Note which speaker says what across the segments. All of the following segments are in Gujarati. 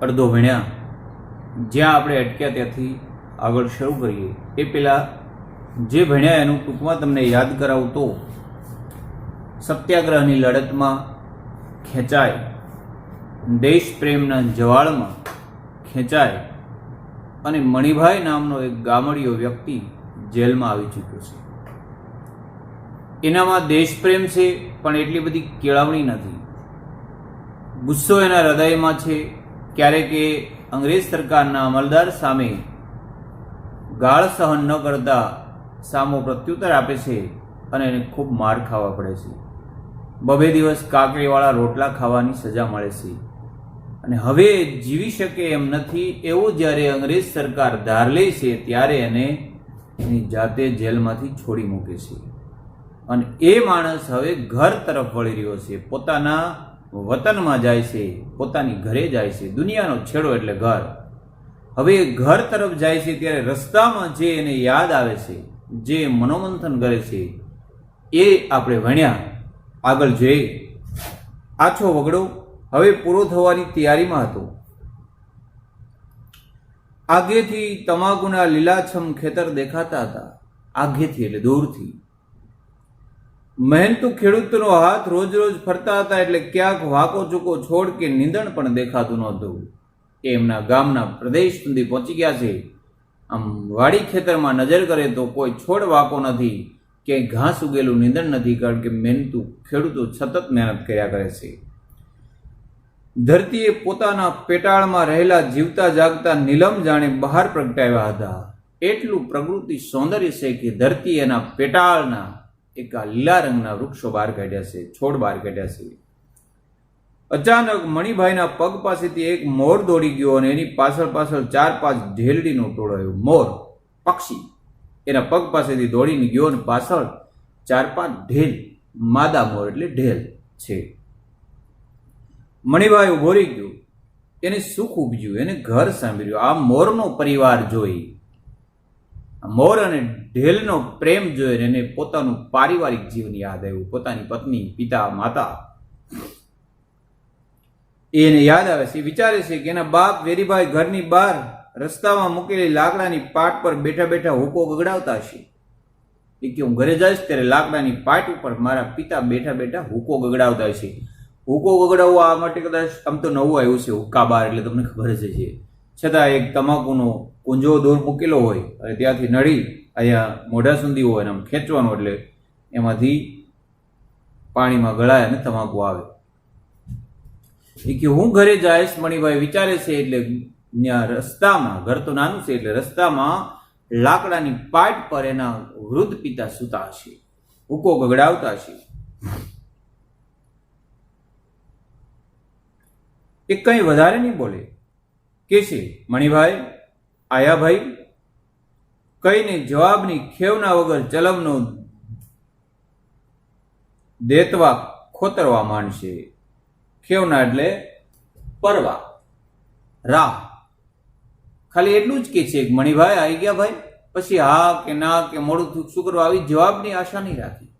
Speaker 1: અડધો ભણ્યા, જ્યાં આપણે અટક્યા ત્યાંથી આગળ શરૂ કરીએ એ પહેલાં જે ભણ્યા એનું ટૂંકમાં તમને યાદ કરાવું તો સત્યાગ્રહની લડતમાં ખેંચાય, દેશ પ્રેમના જવાળમાં ખેંચાય અને મણિભાઈ નામનો એક ગામડિયો વ્યક્તિ જેલમાં આવી ચૂક્યો છે. એનામાં દેશપ્રેમ છે પણ એટલી બધી કેળવણી નથી. ગુસ્સો એના હૃદયમાં છે. ક્યારેક એ અંગ્રેજ સરકારના અમલદાર સામે ગાળ સહન ન કરતા સામો પ્રત્યુત્તર આપે છે અને એને ખૂબ માર ખાવા પડે છે. 2 દિવસ કાકડીવાળા રોટલા ખાવાની સજા મળે છે અને હવે જીવી શકે એમ નથી એવું જ્યારે અંગ્રેજ સરકાર ધાર લે છે ત્યારે એને એની જાતે જેલમાંથી છોડી મૂકે છે અને એ માણસ હવે ઘર તરફ વળી રહ્યો છે. પોતાના વતનમાં જાય છે, પોતાની ઘરે જાય છે. દુનિયાનો છેડો એટલે ઘર. હવે ઘર તરફ જાય છે ત્યારે રસ્તામાં જે એને યાદ આવે છે, જે મનોમંથન કરે છે એ આપણે ભણ્યા. આગળ જોઈએ. આછો વગડો હવે પૂરો થવાની તૈયારીમાં હતો. આગેથી તમાકુના લીલાછમ ખેતર દેખાતા હતા. આગેથી એટલે દૂરથી. મહેનતુ ખેડૂતનો હાથ રોજ રોજ ફરતા હતા એટલે ક્યાંક વાકો ચૂકો છોડ કે નીંદણ પણ દેખાતું નહોતું. એ એમના ગામના પ્રદેશ સુધી પહોંચી ગયા છે. આમ વાડી ખેતરમાં નજર કરે તો કોઈ છોડ વાકો નથી, ક્યાંય ઘાસ ઉગેલું નીંદણ નથી, કારણ કે મહેનતુ ખેડૂતો સતત મહેનત કર્યા કરે છે. ધરતીએ પોતાના પેટાળમાં રહેલા જીવતા જાગતા નીલમ જાણે બહાર પ્રગટાવ્યા હતા. એટલું પ્રકૃતિ સૌંદર્ય છે કે ધરતી એના પેટાળના એક આ લીલા રંગના વૃક્ષો બહાર કાઢ્યા છે, છોડ બહાર કાઢ્યા છે. અચાનક મણિભાઈના પગ પાસેથી એક મોર દોડી ગયો અને એની પાછળ 4-5 ઢેલડીનો ટોળો આવ્યો. મોર પક્ષી એના પગ પાસેથી દોડીને ગયો અને પાછળ 4-5 ઢેલ, માદા મોર એટલે ઢેલ છે. મણિભાઈ ઉભો રહી ગયો. એને સુખ ઉપજ્યું, એને ઘર સાંભળ્યું. આ મોરનો પરિવાર જોઈ, મોર અને ઢેલનો પ્રેમ જોઈને એને પોતાનું પારિવારિક જીવન યાદ આવ્યું. પોતાની પત્ની, પિતા, માતા એને યાદ આવે છે. વિચારે છે કે એના બાપ વેરીભાઈ ઘરની બહાર રસ્તામાં મૂકેલી લાકડાની પાટ પર બેઠા બેઠા હુકો ગગડાવતા હશે. એ કે હું ઘરે જઈશ ત્યારે લાકડાની પાટ ઉપર મારા પિતા બેઠા બેઠા હુકો ગગડાવતા હશે. હુકો ગગડાવવો આ માટે કદાચ આમ તો નવું આવ્યું છે હુક્કા બાર, એટલે તમને ખબર જ છે. છતાં એક તમાકુનો કુંજો દૂર મૂકેલો હોય અને ત્યાંથી નળી અહીંયા મોઢા સુધી હોય અને આમ ખેંચવાનો એટલે એમાંથી પાણીમાં ગળાય અને તમાકુ આવે. એ કે હું ઘરે જઈશ મણિભાઈ વિચારે છે. એટલે ત્યાં રસ્તામાં, ઘર તો નાનું છે એટલે રસ્તામાં લાકડાની પાટ પર એના વૃદ્ધ પિતા સૂતા હશે, હુકો ગગડાવતા હશે. એ કંઈ વધારે નહીં બોલે. કે છે મણિભાઈ આયા ભાઈ? કહીને જવાબની ખેવના વગર ચલમનો દેતવા ખોતરવા માંડશે. ખેવના એટલે પરવા, રાહ. ખાલી એટલું જ કે છે મણિભાઈ આવી ગયા ભાઈ, પછી હા કે ના કે મોડું શું કરવા, આવી જવાબની આશા નહીં રાખી.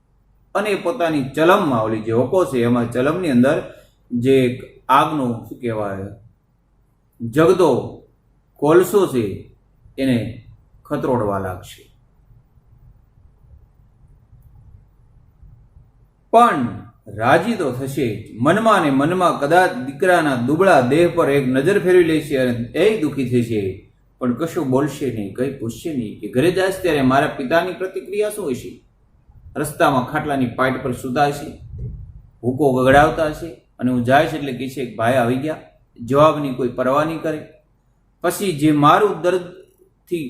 Speaker 1: અને પોતાની ચલમમાં, ઓલી જે હોકો છે એમાં ચલમની અંદર જે આગનો શું કહેવાય જગદો કોલસો છે એને ખતરોડવા લાગશે. પણ રાજી તો થશે જ. મનમાં ને મનમાં કદાચ દીકરાના દુબળા દેહ પર એક નજર ફેરવી લેશે અને એ દુઃખી થશે, પણ કશું બોલશે નહીં, કંઈ પૂછશે નહીં. કે ઘરે જાય ત્યારે મારા પિતાની પ્રતિક્રિયા શું હશે? રસ્તામાં ખાટલાની પાટ પર સૂતા હશે, હુકો ગગડાવતા હશે અને હું જાય છે એટલે કહે છે ભાઈ આવી ગયા. જવાબની કોઈ પરવા નહીં કરે. પછી જે મારું દર્દથી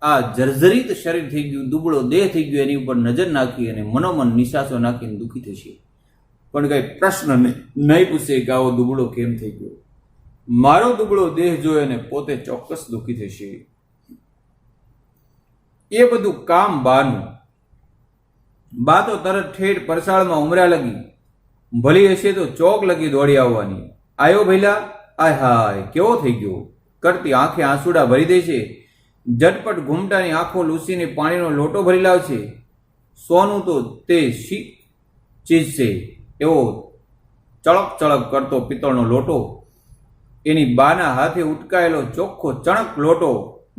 Speaker 1: આ જર્જરિત શરીર થઈ ગયું, દુબળો દેહ થઈ ગયો, એની ઉપર નજર નાખી અને મનોમન નિશાસો નાખીને દુઃખી થશે. પણ કઈ પ્રશ્ન નહીં પૂછે કે આવો દુબળો કેમ થઈ ગયો. મારો દુબળો દેહ જોઈ અને પોતે ચોક્કસ દુઃખી થશે. એ બધું કામ બાનું. બા તો તરત ઠેઠ પરસાળમાં ઉમરા લગી, ભલી હશે તો ચોક લગી દોડી આવવાની. આયો ભઈલા, આય હાય કેવો થઈ ગયો કરતી આંખે આંસુડા ભરી દે છે. ઝટપટ ઘૂમટાની આંખો લૂસીને પાણીનો લોટો ભરી લાવશે. સોનું તો તે શી ચીજ છે, એવો ચળક ચળક કરતો પિત્તળનો લોટો એની બાના હાથે ઉટકાયેલો ચોખ્ખો ચણક લોટો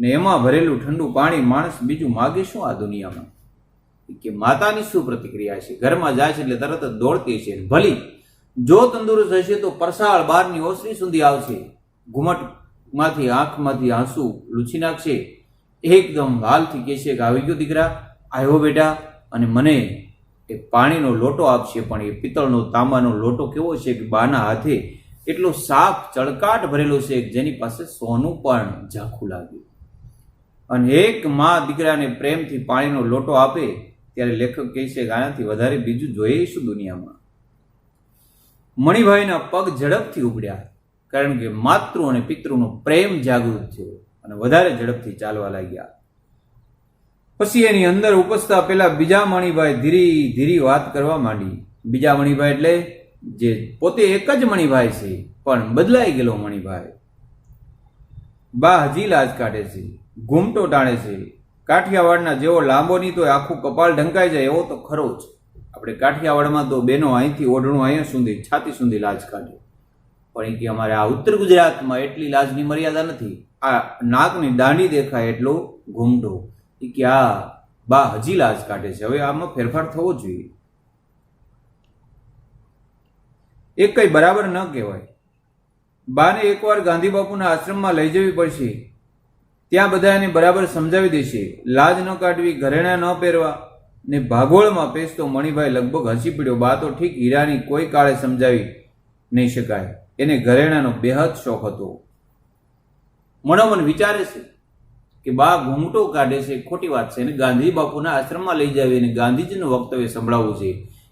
Speaker 1: ને એમાં ભરેલું ઠંડુ પાણી માણસ બીજું માગે શું આ દુનિયામાં? કે માતાની શું પ્રતિક્રિયા છે? ઘરમાં જાય છે એટલે તરત જ દોડતી છે. ભલી જો તંદુરસ્ત હશે તો પરસાળ બારની ઓસરી સુધી આવશે, ઘુમટમાંથી આંખમાંથી આંસુ લૂછી નાખશે, એકદમ હાલથી કહેશે કે આવી ગયો દીકરા, આવ્યો બેટા, અને મને એ પાણીનો લોટો આપશે. પણ એ પિત્તળનો તાંબાનો લોટો કેવો છે કે બાના હાથે એટલો સાફ ચળકાટ ભરેલો છે જેની પાસે સોનું પણ ઝાંખું લાગ્યું. અને એક માં દીકરાને પ્રેમથી પાણીનો લોટો આપે ત્યારે લેખક કહે છે કે આનાથી વધારે બીજું જોઈએ શું દુનિયામાં? મણિભાઈના પગ ઝડપથી ઉપડ્યા, કારણ કે માતૃ અને પિતૃનો પ્રેમ જાગૃત થયો અને વધારે ઝડપથી ચાલવા લાગ્યા. પછી એની અંદર ઉપસતા પેલા બીજા મણિભાઈ ધીરી ધીરી વાત કરવા માંડી. બીજા મણિભાઈ એટલે જે પોતે એક જ મણિભાઈ છે પણ બદલાઈ ગયેલો મણિભાઈ. બા હજી લાજ કાઢે છે, ઘૂમટો ટાણે છે. કાઠિયાવાડના જેવો લાંબો નહીં તો આખું કપાળ ઢંકાઈ જાય એવો તો ખરો જ. આપણે કાઠિયાવાડમાં તો બેનો અહીંથી ઓઢણું અહીંયા સુધી છાતી સુધી લાજ કાઢે, પણ એ કે અમારે આ ઉત્તર ગુજરાતમાં એટલી લાજની મર્યાદા નથી. આ નાકની દાંડી દેખાય એટલો ઘૂમટો. એ કે આ બા હજી લાજ કાઢે છે, હવે આમાં ફેરફાર થવો જોઈએ. એ કઈ બરાબર ન કહેવાય. બાને એકવાર ગાંધી બાપુના આશ્રમમાં લઈ જવી પડશે, ત્યાં બધા એને બરાબર સમજાવી દેશે. લાજ ન કાઢવી, ઘરેણા ન પહેરવા. ને ભાગોળમાં પેસતો મણિભાઈ લગભગ હસી પડ્યો. બા તો ઠીક હીરાની કોઈ કાળે સમજાવી નહીં શકાય, એને ઘરેણાનો બેહદ શોખ હતો. મનોમન વિચારે છે કે બા ઘૂંઘટો કાઢે છે, ખોટી વાત છે. એને ગાંધી બાપુના આશ્રમમાં લઈ જાવી અને ગાંધીજીનું વક્તવ્ય સંભળાવવું છે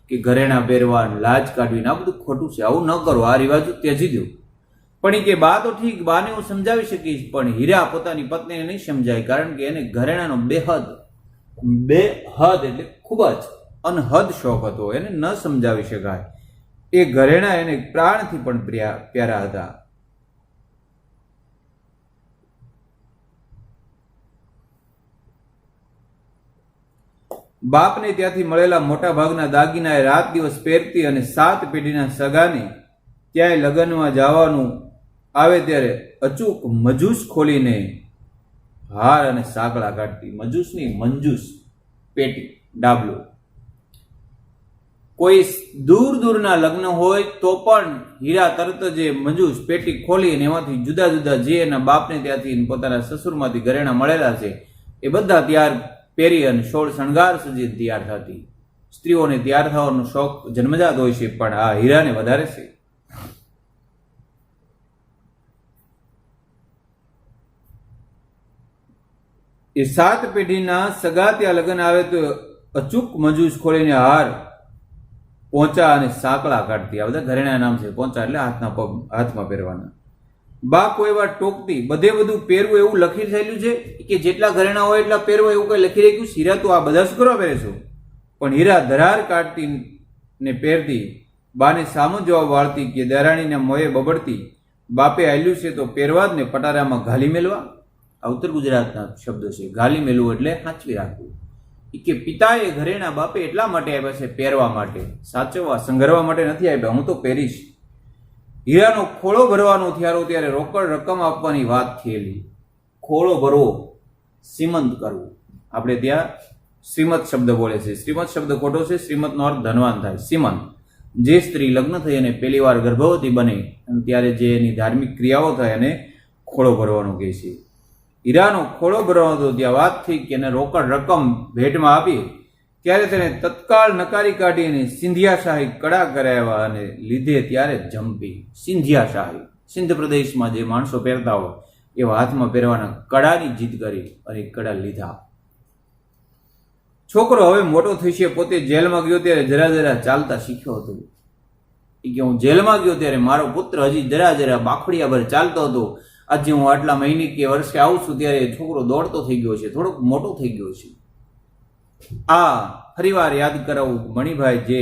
Speaker 1: કે ઘરેણા પહેરવા, લાજ કાઢવી, આ બધું ખોટું છે, આવું ન કરો, આ રિવાજો ત્યજી દો. પણ એ કે બા તો ઠીક, બાને હું સમજાવી શકીશ, પણ હીરા પોતાની પત્નીને નહીં સમજાય, કારણ કે એને ઘરેણાનો બેહદ એટલે ખૂબ જ અનહદ શોખ હતો, એને ન સમજાવી શકાય. એ ઘરેણા એને પ્રાણથી પણ પ્યારા હતા. બાપને ત્યાંથી મળેલા મોટા ભાગના દાગીના એ રાત દિવસ પહેરતી અને 7 પેઢીના સગાને ક્યાંય લગ્નમાં જવાનું આવે ત્યારે અચૂક મજૂસ ખોલીને હાર અને સાંકળા કાઢતી. મજૂસની મંજૂસ, પેટી, ડાબલો. કોઈ દૂર દૂરના લગ્ન હોય તો પણ હીરા તરત જ મંજૂસ પેટી ખોલી અને એમાંથી જુદા જુદા જે એના બાપને ત્યાંથી પોતાના સસુરમાંથી ઘરેણા મળેલા છે એ બધા તૈયાર પહેરી અને 16 શણગાર સજી તૈયાર થતી. સ્ત્રીઓને તૈયાર થવાનો શોખ જન્મજાત હોય છે, પણ આ હીરાને વધારે છે. એ 7 પેઢીના સગા ત્યાં લગ્ન આવે તો અચૂક મજૂસ ખોલીને હાર, પોંચા અને સાંકળા કાઢતી. આ બધા ઘરેણા નામ છે. પોંચા એટલે હાથમાં પહેરવાના. બા કોઈ વાર ટોકતી, બધે બધું પહેરવું એવું લખી થયેલું છે કે જેટલા ઘરેણા હોય એટલા પહેરવો એવું કઈ લખી રાખ્યું? હીરા તો આ બધા શું કરવા પહેરે છો? પણ હીરા ધરાર કાઢતી ને પહેરતી. બાને સામો જવાબ વાળતી કે દેરાણીને મોએ બબડતી, બાપે આલ્યું છે તો પહેરવા જ ને, પટારામાં ઘાલી મેલવા. આ ઉત્તર ગુજરાતના શબ્દો છે. ઘાલી મેલવું એટલે સાચવી રાખવું. કે પિતાએ ઘરેણા બાપે એટલા માટે આપ્યા છે, પહેરવા માટે, સાચવવા, સંઘરવા માટે નથી આપ્યા. હું તો પહેરીશ. હીરાનો ખોળો ભરવાનો થયો ત્યારે રોકડ રકમ આપવાની વાત થયેલી. ખોળો ભરવો, શ્રીમંત કરવું. આપણે ત્યાં શ્રીમત શબ્દ બોલે છે. શ્રીમત શબ્દ ખોટો છે. શ્રીમતનો અર્થ ધનવાન થાય. શ્રીમંત જે સ્ત્રી લગ્ન થઈ અને પહેલી વાર ગર્ભવતી બને અને ત્યારે જે એની ધાર્મિક ક્રિયાઓ થાય એને ખોળો ભરવાનો કહે છે. હીરાનો ખોળો ભરવાનો હતો. ત્યાં વાત થઈ કે એને રોકડ રકમ ભેટમાં આપી ત્યારે તેને તત્કાળ નકારી કાઢીને સિંધિયાશાહી કડા કરાવ્યા અને લીધે ત્યારે જંપી. સિંધિયાશાહી સિંધ પ્રદેશમાં જે માણસો પહેરતા હોય એવા હાથમાં પહેરવાના કડાની જીદ કરી અને કડા લીધા. છોકરો હવે મોટો થઈ છે. પોતે જેલમાં ગયો ત્યારે જરા જરા ચાલતા શીખ્યો હતો. એ કે હું જેલમાં ગયો ત્યારે મારો પુત્ર હજી જરા જરા બાખડિયા ભર ચાલતો હતો. આજે હું આટલા મહિને કે વર્ષે આવું છું ત્યારે છોકરો દોડતો થઈ ગયો છે, થોડોક મોટો થઈ ગયો છે. આ ફરીવાર યાદ કરાવું, મણિભાઈ જે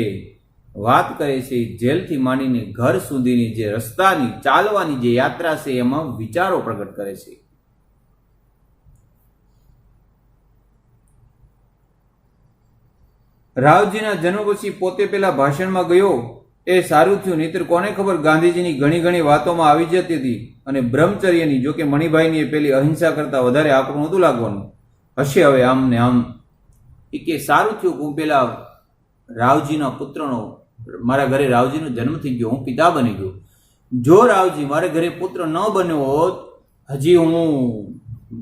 Speaker 1: વાત કરે છે જેલથી માંડીને ઘર સુધીની જે રસ્તાની ચાલવાની જે યાત્રા છે એમાં વિચારો પ્રગટ કરે છે. રાવજીના જન્મ પછી પોતે પેલા ભાષણમાં ગયો એ સારું થયું, નહીતર કોને ખબર ગાંધીજીની ઘણી ઘણી વાતોમાં આવી જતી હતી અને બ્રહ્મચર્યની, જો કે મણિભાઈની પેલી અહિંસા કરતાં વધારે આકરું નહોતું લાગવાનું. હશે હવે આમ ને આમ. એ કે સારું થયું કે હું પેલા રાવજીના પુત્રનો, મારા ઘરે રાવજીનો જન્મ થઈ ગયો, હું પિતા બની ગયો. જો રાવજી મારે ઘરે પુત્ર ન બન્યો હોત, હજી હું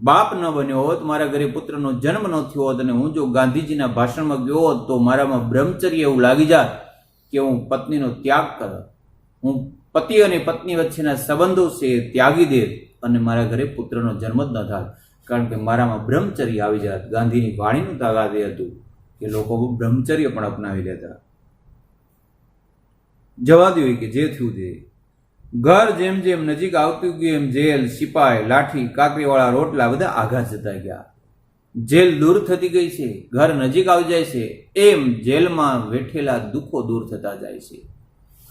Speaker 1: બાપ ન બન્યો હોત, મારા ઘરે પુત્રનો જન્મ ન થયો હોત, અને હું જો ગાંધીજીના ભાષણમાં ગયો હોત તો મારામાં બ્રહ્મચર્ય એવું લાગી જાત કે હું પત્નીનો ત્યાગ કરત, હું પતિ અને પત્ની વચ્ચેના સંબંધો છે ત્યાગી દે અને મારા ઘરે પુત્રનો જન્મ જ ન થાય, કારણ કે મારામાં બ્રહ્મચર્ય આવી જાત. ગાંધીની વાણીનું તાકાત એ હતું કે લોકો બ્રહ્મચર્ય પણ અપનાવી લેતા. જવા દો કે જે થયું તે. ઘર જેમ જેમ નજીક આવતું ગયું એમ જેલ, સિપાઈ, લાઠી, કાકરીવાળા રોટલા બધા આઘા જતા ગયા. જેલ દૂર થતી ગઈ છે, ઘર નજીક આવી જાય છે, એમ જેલમાં વેઠેલા દુઃખો દૂર થતા જાય છે.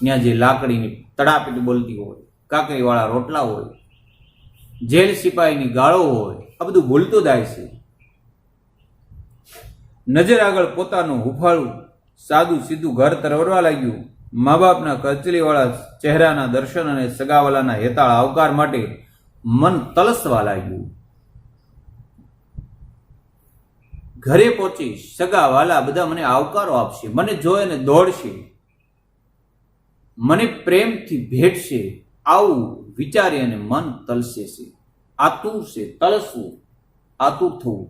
Speaker 1: ત્યાં જે લાકડીની તડાપીટ બોલતી હોય, કાકરીવાળા રોટલા હોય, જેલ સિપાહીની ગાળો હોય, આ બધું ભૂલતું જાય છે. નજર આગળ પોતાનું હુફાળું સાદું સીધું ઘર તરવરવા લાગ્યું. મા બાપના કચલીવાળા ચહેરાના દર્શન અને સગાવાલાના હેતાળ આવકાર માટે મન તલસવા લાગ્યું. ઘરે પહોંચી સગાવાલા બધા મને આવકારો આપશે, મને જોઈને દોડશે, મને પ્રેમથી ભેટશે, આવું વિચારી અને મન તલસે છે. આતુર છે, તલસવું, આતુર થવું.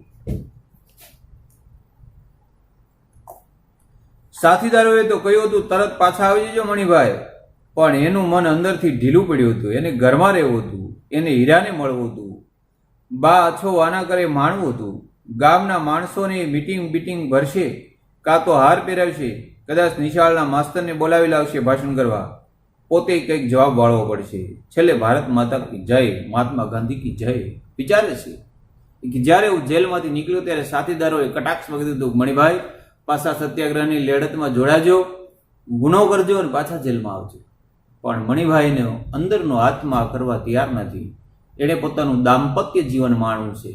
Speaker 1: સાથીદારોએ તો કહ્યું હતું તરત પાછા આવી જજો મણિભાઈ, પણ એનું મન અંદરથી ઢીલું પડ્યું હતું. એને ઘરમાં રહેવું હતું, એને હીરાને મળવું હતું, બા અછો વાના કરે માણવું હતું. ગામના માણસોની મીટિંગ ભરશે, કાં તો હાર પહેરાવશે, કદાચ નિશાળના માસ્તરને બોલાવી લાવશે ભાષણ કરવા, પોતે કંઈક જવાબ વાળવો પડશે. છેલ્લે ભારત માતા કી જય, મહાત્મા ગાંધી કી જય વિચારે છે. કે જ્યારે હું જેલમાંથી નીકળ્યો ત્યારે સાથીદારોએ કટાક્ષમાં કીધું હતું, મણિભાઈ પાછા સત્યાગ્રહની લડતમાં જોડાજો, ગુનો કરજો અને પાછા જેલમાં આવજો. પણ મણિભાઈને અંદરનો આત્મા કરવા તૈયાર નથી. એણે પોતાનું દાંપત્ય જીવન માણવું છે,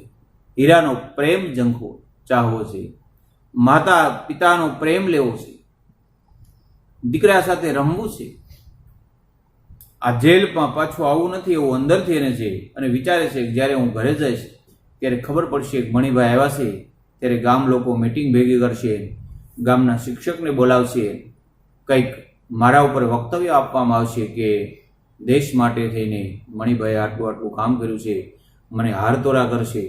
Speaker 1: હીરાનો પ્રેમ ઝંખવો ચાહવો છે, માતા પિતાનો પ્રેમ લેવો છે, દીકરા સાથે રમવું છે. આ જેલમાં પાછું આવવું નથી એવું અંદરથી એને છે. અને વિચારે છે કે જ્યારે હું ઘરે જઈશ ત્યારે ખબર પડશે કે મણિભાઈ આવ્યા છે, ત્યારે ગામ લોકો મીટિંગ ભેગી કરશે, ગામના શિક્ષકને બોલાવશે, કંઈક મારા ઉપર વક્તવ્ય આપવામાં આવશે કે દેશ માટે થઈને મણિભાઈએ આટલું કામ કર્યું છે, મને હારતોરા કરશે,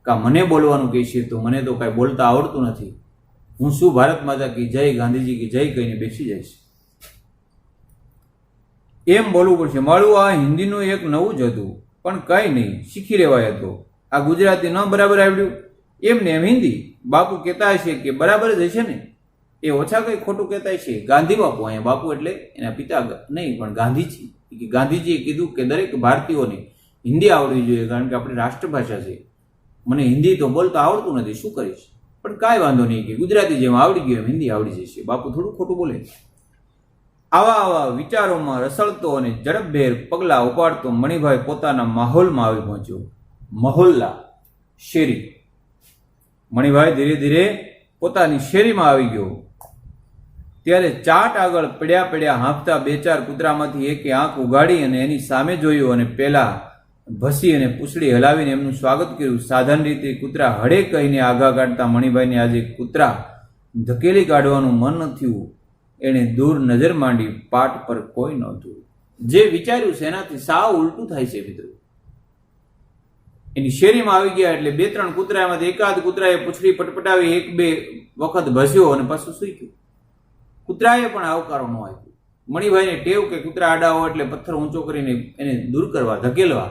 Speaker 1: કાં મને બોલવાનું કહેશે તો મને તો કાંઈ બોલતા આવડતું નથી, હું શું ભારત માતા કી જય, ગાંધીજી કી જય કહીને બેસી જઈશ. એમ બોલવું પડશે. મારું આ હિન્દીનું એક નવું જ હતું, પણ કંઈ નહીં, શીખી લેવાય હતો. આ ગુજરાતી ન બરાબર આવડ્યું, એમને એમ હિન્દી. બાપુ કહેતા હશે કે બરાબર જ હશે ને, એ ઓછા કંઈ ખોટું કહેતા હશે. ગાંધી બાપુ, અહીંયા બાપુ એટલે એના પિતા નહીં પણ ગાંધીજી. ગાંધીજીએ કીધું કે દરેક ભારતીયોને હિન્દી આવડવી જોઈએ, કારણ કે આપણી રાષ્ટ્રભાષા છે. મને હિન્દી તો બોલતા આવડતું નથી, શું કરીશ? પણ કાંઈ વાંધો નહીં, કે ગુજરાતી જેમ આવડી ગયું એમ હિન્દી આવડી જશે. બાપુ થોડું ખોટું બોલે. આવા વિચારોમાં રસળતો અને ઝડપભેર પગલાં ઉપાડતો મણિભાઈ પોતાના માહોલમાં આવી પહોંચ્યો. મહોલ્લા, શેરી. મણિભાઈ ધીરે ધીરે પોતાની શેરીમાં આવી ગયો. ત્યારે ચાટ આગળ પડ્યા હાંફતા બે ચાર કૂતરામાંથી એકે આંખ ઉગાડી અને એની સામે જોયું અને પેલા ભસી અને પૂંછડી હલાવીને એમનું સ્વાગત કર્યું. સાધારણ રીતે કૂતરા હળે કહીને આઘા કાઢતા મણિભાઈને આજે કૂતરા ધકેલી કાઢવાનું મન ન થયું. એણે દૂર નજર માંડી, પાટ પર કોઈ નહોતું. જે વિચાર્યું છે એનાથી સાવ ઉલટું થાય છે મિત્રો. એની શેરીમાં આવી ગયા એટલે બે ત્રણ કૂતરામાંથી એકાદ કૂતરાએ પૂંછડી પટપટાવી એક બે વખત ભસ્યો અને પાછું સૂઈ ગયું. કૂતરાએ પણ આવકારો ન આપ્યો. મણિભાઈને ટેવ કે કૂતરા આડા હોય એટલે પથ્થર ઊંચો કરીને એને દૂર કરવા, ધકેલવા,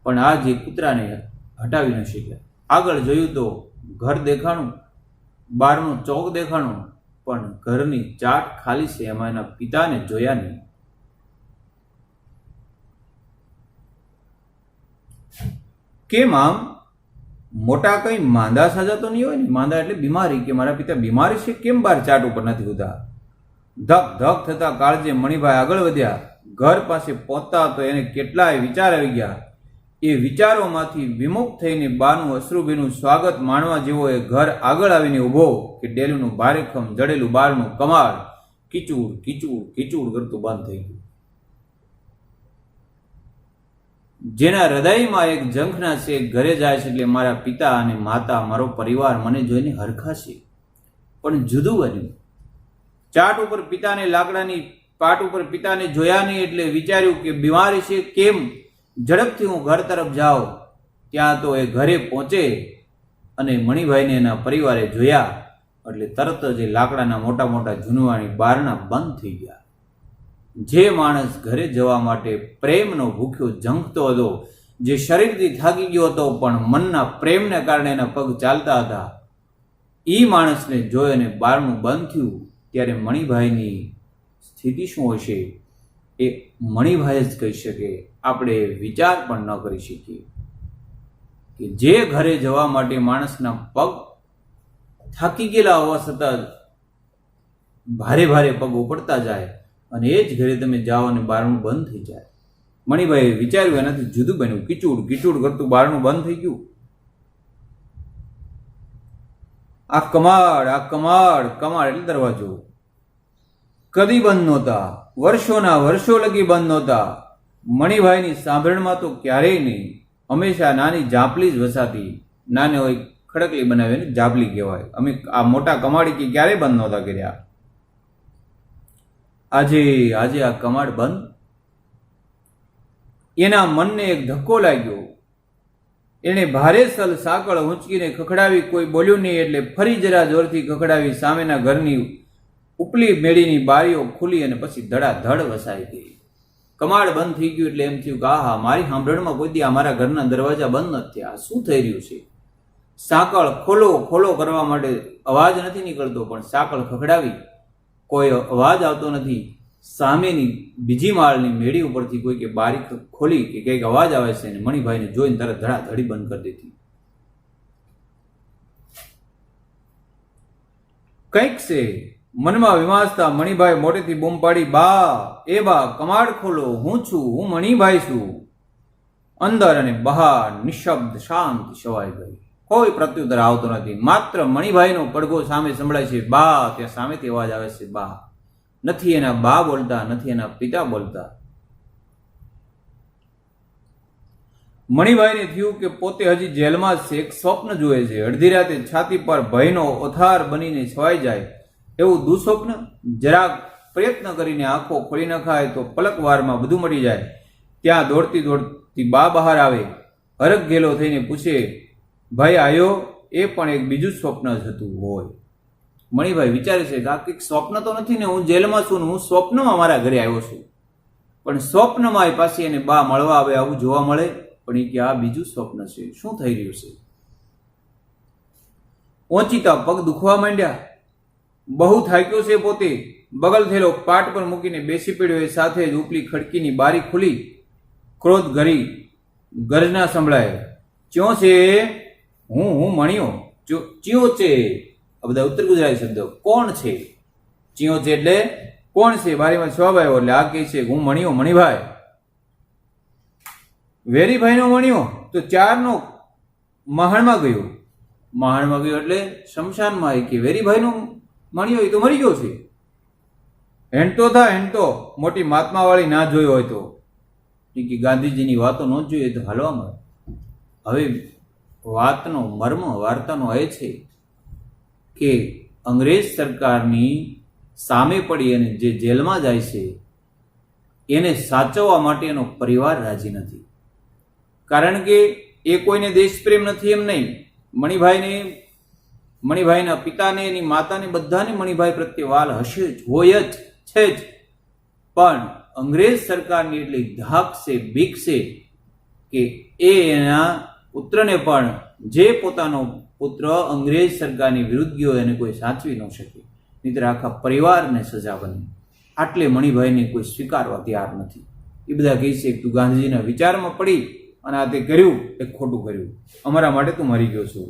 Speaker 1: પણ આ જે કૂતરાને હટાવી ન શક્યા. આગળ જોયું તો ઘર દેખાણું, બહારનો ચોક દેખાણો, પણ ઘરની ચાટ ખાલી છે. એમાં એના પિતાને જોયા નહીં. કેમ આમ? મોટા કઈ માંદા સાજા તો નહીં હોય ને? માંદા એટલે બીમારી, કે મારા પિતા બીમારી છે, કેમ બહાર ચાટ ઉપર નથી હોતા? ધક ધક થતા કાળજે મણિભાઈ આગળ વધ્યા. ઘર પાસે પહોંચતા તો એને કેટલાય વિચાર આવી ગયા. એ વિચારોમાંથી વિમુખ થઈને બાનું અશ્રુભીનું સ્વાગત માણવા જેવો એ ઘર આગળ આવીને ઊભો કે ડેલીનું ભારેખમ જડેલું બારનું કમાડ કીચુડ કીચુડ કીચુડ કરતું બંધ થઈ ગયું. જેના હૃદયમાં એક ઝંખના છે, ઘરે જાય છે એટલે મારા પિતા અને માતા, મારો પરિવાર મને જોઈને હરખાશે. પણ જુદું બન્યું. ચાટ ઉપર પિતાને, લાકડાની પાટ ઉપર પિતાને જોયા નહીં એટલે વિચાર્યું કે બીમારી છે, કેમ ઝડપથી હું ઘર તરફ જાઉં. ત્યાં તો એ ઘરે પહોંચે અને મણિભાઈને એના પરિવારે જોયા એટલે તરત જ એ લાકડાના મોટા મોટા ઝૂનવાણી બારણા બંધ થઈ ગયા. જે માણસ ઘરે જવા માટે પ્રેમનો ભૂખ્યો ઝંખતો હતો, જે શરીરથી થાકી ગયો હતો પણ મનના પ્રેમને કારણે એના પગ ચાલતા હતા, એ માણસને જોઈ અને બારણું બંધ થયું ત્યારે મણિભાઈની સ્થિતિ શું હશે એ મણિભાઈ જ કહી શકે. આપણે વિચાર પણ ન કરી શકીએ કે જે ઘરે જવા માટે માણસના પગ થાકી ગયેલા હોવા છતાં ભારે ભારે પગ ઉપડતા જાય અને એ જ ઘરે તમે જાઓ અને બારણું બંધ થઈ જાય. મણિભાઈએ વિચાર્યું, એનાથી જુદું બન્યું. કીચુડ કીચુડ કરતું બારણું બંધ થઈ ગયું. આ કમાડ કમાડ એટલે દરવાજો કદી બંધ નહોતા, વર્ષોના વર્ષો લગી બંધ નહોતા. મણિભાઈની સાંભળમાં તો ક્યારેય નહીં, હંમેશા નાની જાપલી જ વસાતી. નાને હોય ખડકલી બનાવે ને જાપલી કહેવાય. અમે આ મોટા કમાડી કે ક્યારેય બંધ નહોતા કર્યા. આજે આ કમાડ બંધ. એના મનને એક ધક્કો લાગ્યો. એણે ભારે સલ સાંકળ ઊંચકીને ખખડાવી. કોઈ બોલ્યું નહીં એટલે ફરી જરા જોરથી ખખડાવી. સામેના ઘરની ઉપલી મેળીની બારીઓ ખુલી અને પછી ધડાધડ વસાઈ ગઈ. કમાડ બંધ થઈ ગયું એટલે એમ થયું કે આહા, મારી સાંભળમાં કોઈ દી અમારા ઘરના દરવાજા બંધ નથી થયા. શું થઈ રહ્યું છે? સાંકળ ખોલો ખોલો કરવા માટે અવાજ નથી નીકળતો, પણ સાંકળ ખખડાવી કોઈ અવાજ આવતો નથી. સામેની બીજી માળની મેળી ઉપરથી કોઈ કે બારી ખોલી કે કંઈક અવાજ આવે છે અને મણિભાઈને જોઈને તરત ધડાધડી બંધ કરી દીધી. કંઈક છે મનમાં વિમાસતા મણિભાઈ મોટેથી બૂમ પાડી, બા, એ બા, કમાડ ખોલો, હું છું, હું મણિભાઈ છું. અંદર અને બહાર નિશબ્દ શાંત છવાઈ ગઈ. કોઈ પ્રત્યુત્તર આવતો નથી. માત્ર મણિભાઈનો પડઘો સામે સંભળાય છે. બા, ત્યાં સામેથી અવાજ આવે છે. બા નથી. એના બા બોલતા નથી, એના પિતા બોલતા. મણિભાઈને થયું કે પોતે હજી જેલમાં જ છે. એક સ્વપ્ન જુએ છે. અડધી રાતે છાતી પર ભયનો ઓથાર બનીને છવાઈ જાય એવું દુઃસ્વપ્ન. જરાક પ્રયત્ન કરીને આંખો ખોલી નખાય તો પલકવારમાં બધું મળી જાય. ત્યાં દોડતી દોડતી બા બહાર આવે. હરખ ગેલો થઈને પૂછે, ભાઈ આયો? એ પણ એક બીજું સ્વપ્ન જ હતું હોય. મણિભાઈ વિચારે છે કે આ કંઈક સ્વપ્ન તો નથી ને, હું જેલમાં છું ને હું સ્વપ્નમાં મારા ઘરે આવ્યો છું. પણ સ્વપ્નમાં એ પાછી એને બા મળવા આવે આવું જોવા મળે. પણ એ કે આ બીજું સ્વપ્ન છે. શું થઈ રહ્યું છે? ઓચિતા પગ દુખવા માંડ્યા. બહુ થાક્યો છે પોતે. બગલ થેલો પાટ પર મૂકીને બેસી પડ્યો. એ સાથે જ ઉપલી ખડકીની બારી ખુલી. ક્રોધ ઘરી ગર્જના સંભળાય. ચ્યો છે? હું મણિયો. ચ્યો છે? આ બધા ઉત્તર ગુજરાતી શબ્દો. કોણ છે? ચ્યો છે એટલે કોણ છે? બારીમાં જવાબ આવ્યો એટલે આ કહે છે હું મણિયો, મણિભાઈ. વેરીભાઈનો મણિયો તો 4નો મહાણમાં ગયો. મહાણમાં ગયો એટલે શમશાનમાં. કે વેરીભાઈનો મણિયો એ તો મરી ગયો છે. હેંટતો થા હેંટતો. મોટી મહાત્માવાળી ના જોયો હોય તો. કે ગાંધીજીની વાતો ન જોઈએ તો હાલવામાં. હવે વાતનો મર્મ વાર્તાનો એ છે કે અંગ્રેજ સરકારની સામે પડી અને જે જેલમાં જાય છે એને સાચવવા માટે એનો પરિવાર રાજી નથી. કારણ કે એ કોઈને દેશપ્રેમ નથી એમ નહીં. મણિભાઈના પિતાને, એની માતાને, બધાને મણિભાઈ પ્રત્યે વાલ હશે જ, હોય જ, છે જ. પણ અંગ્રેજ સરકારની એટલી ધાક છે, બીક છે કે એ એના પુત્રને પણ, જે પોતાનો પુત્ર અંગ્રેજ સરકારની વિરુદ્ધ ગયો એને કોઈ સાચવી ન શકે. નહીંતર આખા પરિવારને સજા બની. આટલે મણિભાઈને કોઈ સ્વીકારવા તૈયાર નથી. એ બધા કહે છે તું ગાંધીજીના વિચારમાં પડી અને આ તે કર્યું એ ખોટું કર્યું. અમારા માટે તું મરી ગયો છું.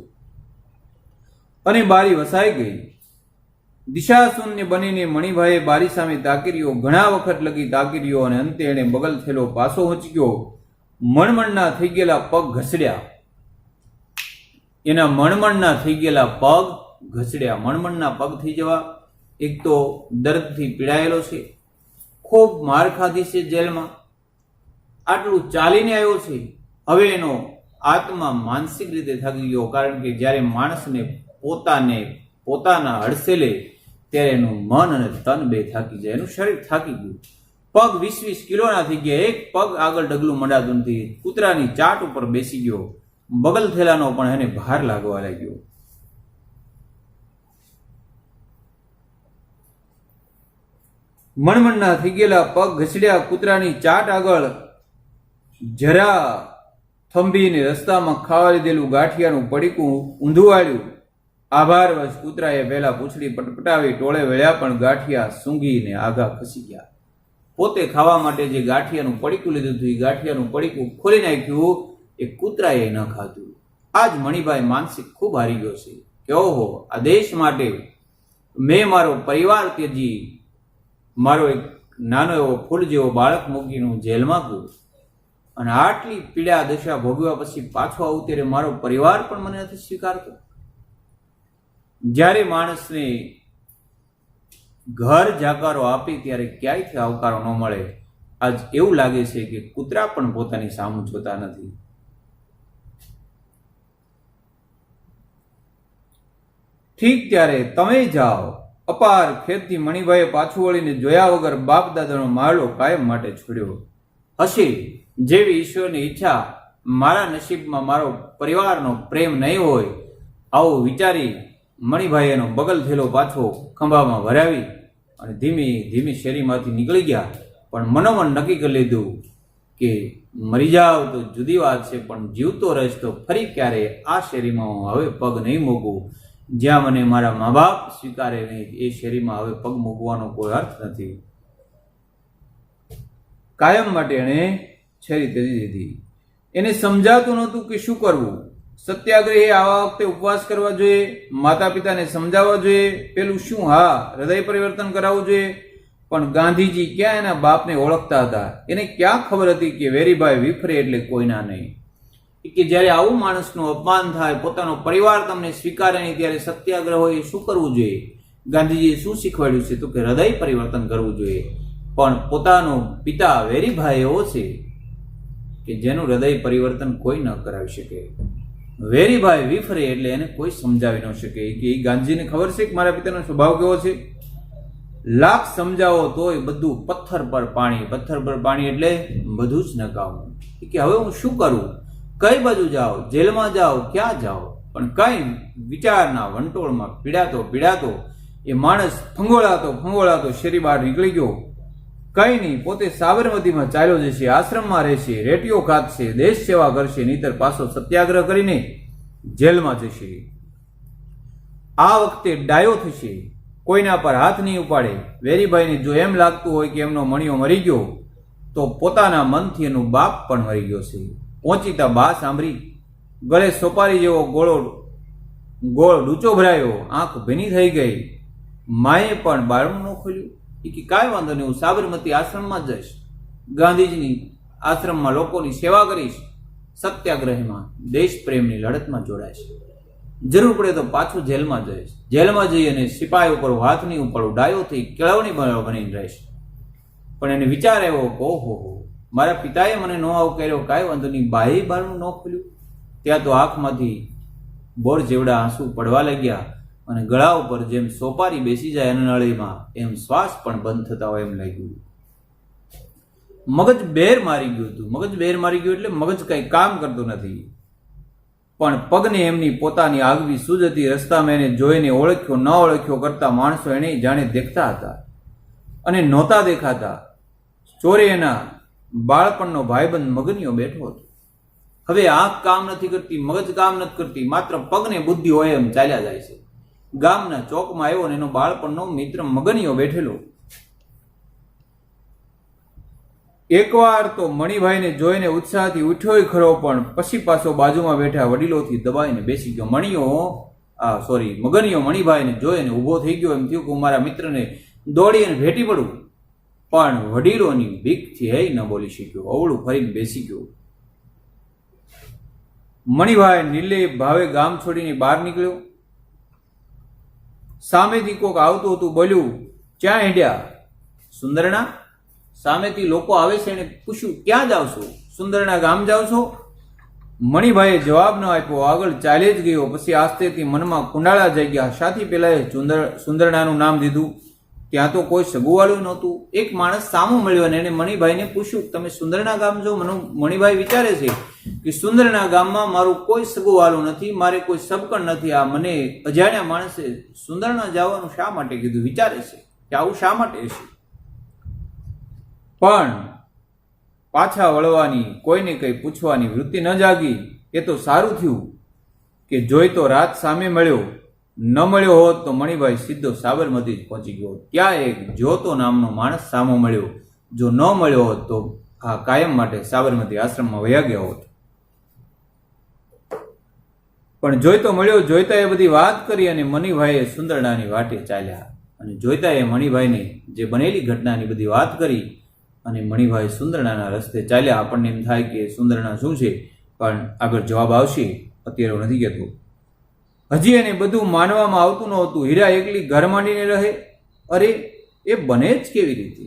Speaker 1: અને બારી વસાઈ ગઈ. દિશાશૂન્ય બનીને મણિભાઈએ બારી સામે તાકી રહ્યો. ઘણા વખત લગી તાકી રહ્યો અને અંતે એણે બગલ થેલો પાછો ઊંચક્યો. મણમણના થઈ ગયેલા પગ ઘસડ્યા. એના મણમણના થઈ ગયેલા પગ ઘસડ્યા. મણમણના પગ થઈ જવા, એક તો દર્દથી પીડાયેલો છે, ખૂબ માર ખાધી છે જેલમાં, આટલું ચાલીને આવ્યો છે. હવે એનો આત્મા માનસિક રીતે થાકી ગયો, કારણ કે જ્યારે માણસને પોતાના હડસેલે ત્યારે એનું મન અને તન બે થાકી જાય, એનું શરીર થાકી ગયું. પગ 20-20 કિલોના થઈ ગયા, એક પગ આગળ ડગલું મંડાતું નથી. કૂતરાની ચાટ ઉપર બેસી ગયો, બગલ થેલાનો પણ એને ભાર લાગવા લાગ્યો. મણમણના થઈ ગયેલા પગ ઘસડ્યા કૂતરાની ચાટ આગળ, જરા થંભીને રસ્તામાં ખાવા લીધેલું ગાંઠિયાનું પડીકું ઊંધું વાળ્યું. આભારવશ કૂતરાએ પહેલા પૂંછડી પટપટાવી ટોળે વળ્યા, પણ ગાંઠિયા સૂંઘીને આઘા ખસી ગયા. પોતે ખાવા માટે જે ગાંઠિયાનું પડીકું લીધું હતું, એ ગાંઠિયાનું પડીકું ખોલી નાખ્યું. એ કૂતરાએ ન ખાધું. આજ મણિભાઈ માનસિક ખૂબ હારી ગયો છે કે ઓહો, આ દેશ માટે મેં મારો પરિવાર ત્યજી, મારો એક નાનો એવો ફૂલ જેવો બાળક મૂકીને હું જેલમાં ગયો, અને આટલી પીડા દશા ભોગવ્યા પછી પાછો આવું ત્યારે મારો પરિવાર પણ મને નથી સ્વીકારતો. જ્યારે માણસને ઘર જાકારો આપી ત્યારે ક્યાંયથી આવકારો ન મળે. આજ એવું લાગે છે કે કૂતરા પણ પોતાની સામું જોતા નથી. ઠીક, ત્યારે તમે જાઓ. અપાર ખેતથી મણિભાઈએ પાછું વળીને જોયા વગર બાપ દાદાનો માળો કાયમ માટે છોડ્યો. હશે જેવી ઈશ્વરની ઈચ્છા, મારા નસીબમાં મારો પરિવારનો પ્રેમ નહીં હોય, આવું વિચારી મણિભાઈ એનો બગલ થેલો પાછો ખંભામાં ભરાવી અને ધીમી ધીમી શેરીમાંથી નીકળી ગયા. પણ મનોમન નક્કી કરી લીધું કે મરી જાવ તો જુદી વાત છે, પણ જીવતો રહીશ તો ફરી ક્યારે આ શેરીમાં હું હવે પગ નહીં મૂકું. જ્યાં મને મારા મા બાપ સ્વીકારે નહીં, એ શેરીમાં હવે પગ મૂકવાનો કોઈ અર્થ નથી. કાયમ માટે એણે શેરી ત્યજી દીધી. એને સમજાતું નહોતું કે શું કરવું. સત્યાગ્રહે આવા વખતે ઉપવાસ કરવા જોઈએ, માતા પિતાને સમજાવવા જોઈએ, પેલું શું, હા, હૃદય પરિવર્તન કરાવવું જોઈએ. પણ ગાંધીજી ક્યાં એના બાપને ઓળખતા હતા? એને ક્યાં ખબર હતી કે વેરીભાઈ વિફરે એટલે કોઈના નહીં? કે જ્યારે આવું માણસનું અપમાન થાય, પોતાનો પરિવાર તમને સ્વીકારે નહીં, ત્યારે સત્યાગ્રહ હોય શું કરવું જોઈએ? ગાંધીજીએ શું શીખવાડ્યું છે? તો કે હૃદય પરિવર્તન કરવું જોઈએ. પણ પોતાનો પિતા વેરીભાઈ એવો છે કે જેનું હૃદય પરિવર્તન કોઈ ન કરાવી શકે. વેરીભાઈ વિફરે એટલે એને કોઈ સમજાવી ન શકે. કે એ ગાંધીજીને ખબર છે કે મારા પિતાનો સ્વભાવ કેવો છે. લાખ સમજાવો તોય બધું પથ્થર પર પાણી. પથ્થર પર પાણી એટલે બધું જ નકામું. કે હવે હું શું કરું? કઈ બાજુ જાઓ? જેલમાં જાઓ? ક્યાં જાઓ? પણ કઈ વિચારના વંટોળમાં પીડાતો એ માણસ ફંગોળાતો શેરી બહાર નીકળી ગયો. કઈ નહીં, પોતે સાબરમતીમાં ચાલ્યો જશે, આશ્રમમાં રહેશે, રેટીઓ ખાધશે, દેશ સેવા કરશે, નહીતર પાછો સત્યાગ્રહ કરીને જેલમાં જશે. આ વખતે ડાયો થશે, કોઈના પર હાથ નહીં ઉપાડે. વેરીભાઈને જો એમ લાગતું હોય કે એમનો મણિયો મરી ગયો, તો પોતાના મનથી એનું બાપ પણ મરી ગયો છે. પહોંચીતા બા સાંભળી, ગળે સોપારી જેવો ગોળ ડૂચો ભરાયો, આંખ ભીની થઈ ગઈ. માએ પણ બારણું ન ખોલ્યું. કે કાંઈ વાંધો નહીં, હું સાબરમતી આશ્રમમાં જઈશ, ગાંધીજીની આશ્રમમાં લોકોની સેવા કરીશ, સત્યાગ્રહમાં દેશ પ્રેમની લડતમાં જોડાઈશ, જરૂર પડે તો પાછું જેલમાં જઈશ, જેલમાં જઈ અને સિપાહી ઉપર હાથ નહીં ઉપાડું, ડાયો થઈ કેળવણી બનીને રહીશ. પણ એને વિચાર આવ્યો કે ઓહો, મારા પિતાએ મને નો આવું કર્યો, કાંઈ વાંધો નહીં, બાએ બારણું ન ખોલ્યું. ત્યાં તો આંખમાંથી બોર જેવડા આંસુ પડવા લાગ્યા, અને ગળા ઉપર જેમ સોપારી બેસી જાય અનનળીમાં, એમ શ્વાસ પણ બંધ થતા હોય એમ લાગ્યું. મગજ બેર મારી ગયું હતું. મગજ બેર મારી ગયું એટલે મગજ કઈ કામ કરતું નથી. પણ પગને એમની પોતાની આગવી સૂઝ હતી. રસ્તામાં એને જોઈને ઓળખ્યો ન ઓળખ્યો કરતા માણસો એને જાણે દેખતા હતા અને નહોતા દેખાતા. ચોરે એના બાળપણનો ભાઈબંધ મગનીઓ બેઠો હતો. હવે આંખ કામ નથી કરતી, મગજ કામ નથી કરતી, માત્ર પગને બુદ્ધિ હોય એમ ચાલ્યા જાય છે. ગામના ચોકમાં આવ્યો ને એનો બાળપણનો મિત્ર મગનીઓ બેઠેલો. એકવાર તો મણિભાઈને જોઈને ઉત્સાહથી ઉઠ્યો ખરો, પણ પછી પાછો બાજુમાં બેઠા વડીલોથી દબાઈને બેસી ગયો. મગનીઓ મણિભાઈને જોઈને ઊભો થઈ ગયો. એમ થયું કે હું મારા મિત્રને દોડીને ભેટી પડું, પણ વડીલોની બીકથી હે ન બોલી શક્યો. અવળું ફરીને બેસી ગયો. મણિભાઈ નિર્લેપ ભાવે ગામ છોડીને બહાર નીકળ્યો. સામેથી કોક આવતું હતું. બોલ્યું, ક્યાં હેડ્યા? સુંદરણા? સામેથી લોકો આવે છે અને પૂછ્યું, ક્યાં જાવ છો? સુંદરના ગામ જાવ છો? મણિભાઈએ જવાબ ન આપ્યો, આગળ ચાલે જ ગયો. પછી આસ્તેથી મનમાં કુંડાળા જઈ ગયા. સાથી પેલાએ સુંદરનાનું નામ દીધું. ત્યાં તો કોઈ સગુવાળું નહોતું. એક માણસ સામો મળ્યો અને એને મણિભાઈને પૂછ્યું, તમે સુંદરના ગામ છો? મણિભાઈ વિચારે છે કે સુંદરના ગામમાં મારું કોઈ સગુવાળું નથી, મારે કોઈ સબકણ નથી. આ મને અજાણ્યા માણસે સુંદરના જવાનું શા માટે કીધું? વિચારે છે કે આવું શા માટે છે. પણ પાછા વળવાની, કોઈને કંઈ પૂછવાની વૃત્તિ ન જાગી. એ તો સારું થયું કે જોઈ તો રાત સામે મળ્યો. ન મળ્યો હોત તો મણિભાઈ સીધો સાબરમતી જ પહોંચી ગયો. ત્યાં એક જ્યોતો નામનો માણસ સામો મળ્યો. જો ન મળ્યો હોત તો આ કાયમ માટે સાબરમતી આશ્રમમાં વયા ગયા હોત. પણ જોઈતો મળ્યો. જોઈતા એ બધી વાત કરી અને મણિભાઈએ સુંદરનાની વાટે ચાલ્યા. અને જોઈતાએ મણિભાઈને જે બનેલી ઘટનાની બધી વાત કરી અને મણિભાઈ સુંદરનાના રસ્તે ચાલ્યા. આપણને એમ થાય કે સુંદરના શું છે, પણ આગળ જવાબ આવશે, અત્યારે નથી કહેતો. હજી એને બધું માનવામાં આવતું નહોતું. હીરા એકલી ઘર માંડીને રહે? અરે એ બને જ કેવી રીતે?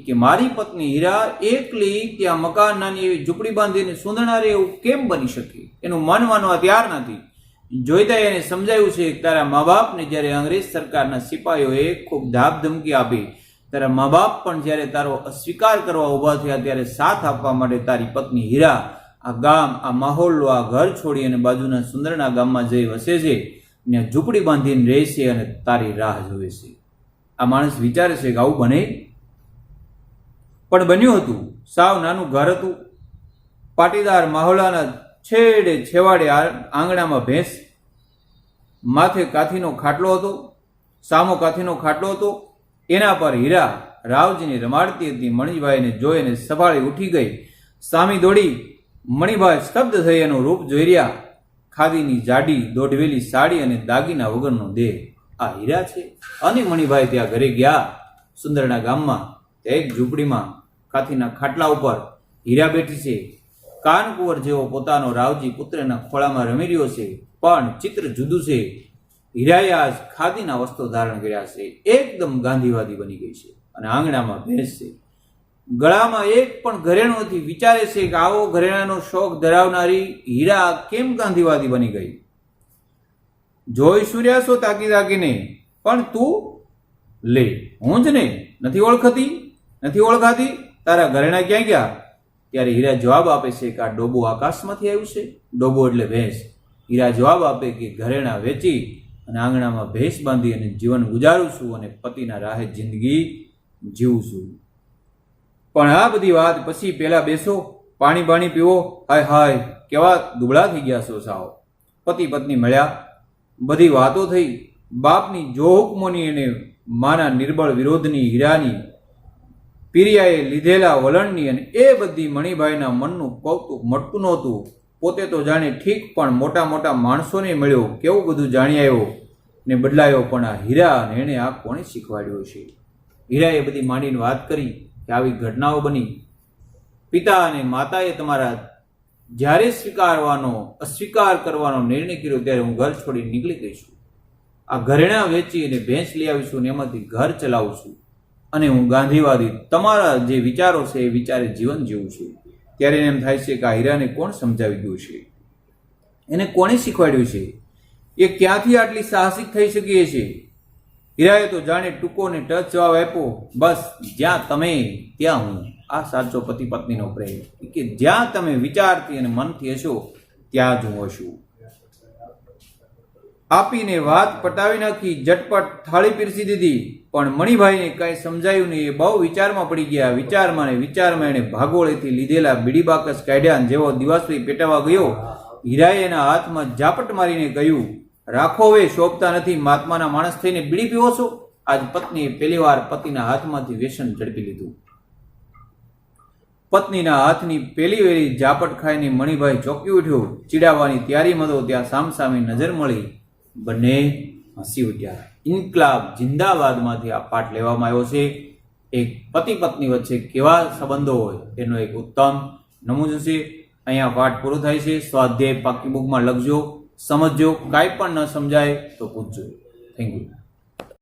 Speaker 1: કે મારી પત્ની હીરા એકલી ત્યાં મકાન, નાની એવી ઝૂંપડી બાંધીને સુંદરના રહે, એવું કેમ બની શકે? એનું માનવાનું તૈયાર નથી. જોઈતા એને સમજાયું છે કે તારા મા બાપને જ્યારે અંગ્રેજ સરકારના સિપાહીઓએ ખૂબ ધાક ધમકી આપી, તારા મા બાપ પણ જ્યારે તારો અસ્વીકાર કરવા ઊભા થયા, ત્યારે સાથ આપવા માટે તારી પત્ની હીરા આ ગામ, આ માહોલ, આ ઘર છોડી અને બાજુના સુંદરના ગામમાં જઈ વસે છે, ને ઝૂંપડી બાંધીને રહે છે અને તારી રાહ જોવે છે. આ માણસ વિચારે છે કે આવું બને? પણ બન્યું હતું. સાવ નાનું ઘર હતું. પાટીદાર માહોલાના છેડે છેવાડે આંગણામાં ભેંસ, માથે કાથીનો ખાટલો હતો, સામો કાથીનો ખાટલો હતો. એના પર હીરા રાવજીને રમાડતી હતી. મણિભાઈને જોઈને સભાળી ઉઠી ગઈ. સામી દોડી. મણિભાઈ સ્તબ્ધ થઈ એનું રૂપ જોઈ રહ્યા. ખાદીની જાડી દોઢવેલી સાડી અને દાગીના વગરનો દેહ. આ હીરા છે. અને મણિભાઈ ત્યાં ઘરે ગયા. સુંદરના ગામમાં ત્યાં એક ઝૂંપડીમાં કાથીના ખાટલા ઉપર હીરા બેઠી છે. કાનકુંવર જેવો પોતાનો રાવજી પુત્રના ખોળામાં રમી રહ્યો છે. પણ ચિત્ર જુદું છે. હીરાએ આજ ખાદીના વસ્ત્રો ધારણ કર્યા છે. એકદમ ગાંધીવાદી બની ગઈ છે. અને આંગણામાં ભેંસ છે. ગળામાં એક પણ ઘરેણું નથી. વિચારે છે કે આવો ઘરેણાનો શોખ ધરાવનારી હીરા કેમ ગાંધીવાદી બની ગઈ? જોઈ સૂર્યા છો તાકી તાકીને, પણ તું લે હું જ ને નથી ઓળખાતી? તારા ઘરેણા ક્યાં ગયા? ત્યારે હીરા જવાબ આપે છે કે આ ડોબો આકાશમાંથી આવ્યું છે. ડોબો એટલે ભેંસ. હીરા જવાબ આપે કે ઘરેણા વેચી અને આંગણામાં ભેંસ બાંધી અને જીવન ગુજારું છું અને પતિના રાહે જિંદગી જીવું છું. પણ આ બધી વાત પછી. પહેલા બેસો, પાણી બાણી પીવો. હાય હાય, કેવા દુબળા થઈ ગયા છો સાવ. પતિ પત્ની મળ્યા. બધી વાતો થઈ. બાપની જો હુકમોની અને માના નિર્બળ વિરોધની, હીરાની પીરિયાએ લીધેલા વલણની, અને એ બધી મણિભાઈના મનનું કૌતુક મટતું નહોતું. પોતે તો જાણે ઠીક, પણ મોટા મોટા માણસોને મળ્યો, કેવું બધું જાણી આવ્યો ને બદલાયો. પણ આ હીરા અને એણે આ કોણે શીખવાડ્યો છે? હીરાએ બધી માંડીને વાત કરી કે આવી ઘટનાઓ બની. પિતા અને માતાએ તમારા જ્યારે અસ્વીકાર કરવાનો નિર્ણય કર્યો, ત્યારે હું ઘર છોડી નીકળી ગઈ છું. આ ઘરેણા વેચી અને ભેંસ લઈ આવીશું ને એમાંથી ઘર ચલાવું છું. અને હું ગાંધીવાદી, તમારા જે વિચારો છે એ વિચારે જીવન જીવું છું. ત્યારે એને એમ થાય છે કે આ હીરાને કોણ સમજાવી ગયું છે? એને કોણે શીખવાડ્યું છે? એ ક્યાંથી આટલી સાહસિક થઈ શકીએ છે? હીરાએ તો જાણે ટૂંકો ને ટચ જવાબ આપ્યો, બસ જ્યાં તમે ત્યાં હું. આ સાચો પતિ પત્નીનો પ્રેમ, કે જ્યાં તમે વિચારથી અને મનથી હશો ત્યાં જ હું હશું. આપીને વાત પટાવી નાખી. ઝટપટ થાળી પીરસી દીધી. પણ મણિભાઈને કઈ સમજાયું નહીં. એ બહુ વિચારમાં પડી ગયા. વિચારમાં એણે ભાગોળેથી લીધેલા બીડી બાકસ કાઢ્યા. જેવો દિવાસળી પેટાવા ગયો, હીરાએ એના હાથમાં ઝાપટ મારીને કહ્યું, રાખો હવે, શોભતા નથી. મહાત્માના માણસ થઈને બીડી પીવો છો? આજ પત્નીએ પહેલી વાર પતિના હાથમાંથી વ્યસન ઝડપી લીધું. પત્નીના હાથની પેલી વેલી ઝાપટ ખાઈને મણિભાઈ ચોંકી ઉઠ્યો. ચીડાવવાની તૈયારીમાં તો ત્યાં સામસામે નજર મળી. બંને હસી ઉઠ્યા. ઇન્કલાબ જિંદાબાદમાંથી આ પાઠ લેવામાં આવ્યો છે. એક પતિ પત્ની વચ્ચે કેવા સંબંધો હોય એનો એક ઉત્તમ નમૂનો છે. અહીંયા પાઠ પૂરો થાય છે. સ્વાધ્યાય પાકી બુકમાં લખજો, સમજજો. કાંઈ પણ ન સમજાય તો પૂછજો. Thank you.